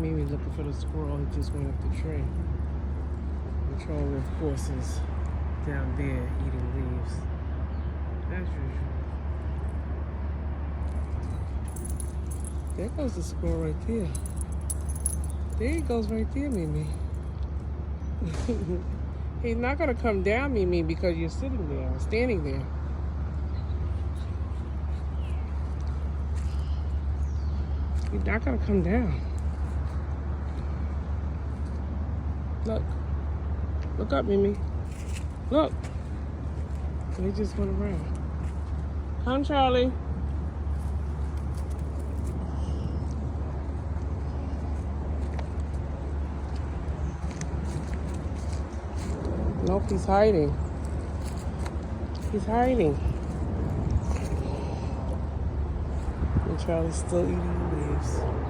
MeeMee looking for the squirrel who just went up the tree. Patrol, of course, is down there eating leaves, as usual. There goes the squirrel right there. There he goes right there, MeeMee. He's not gonna come down, MeeMee, because you're sitting there, standing there. He's not gonna come down. Look. Look up, MeeMee. Look. They just went around. Come, Charlie. Nope, he's hiding. He's hiding. And Charlie's still eating the leaves.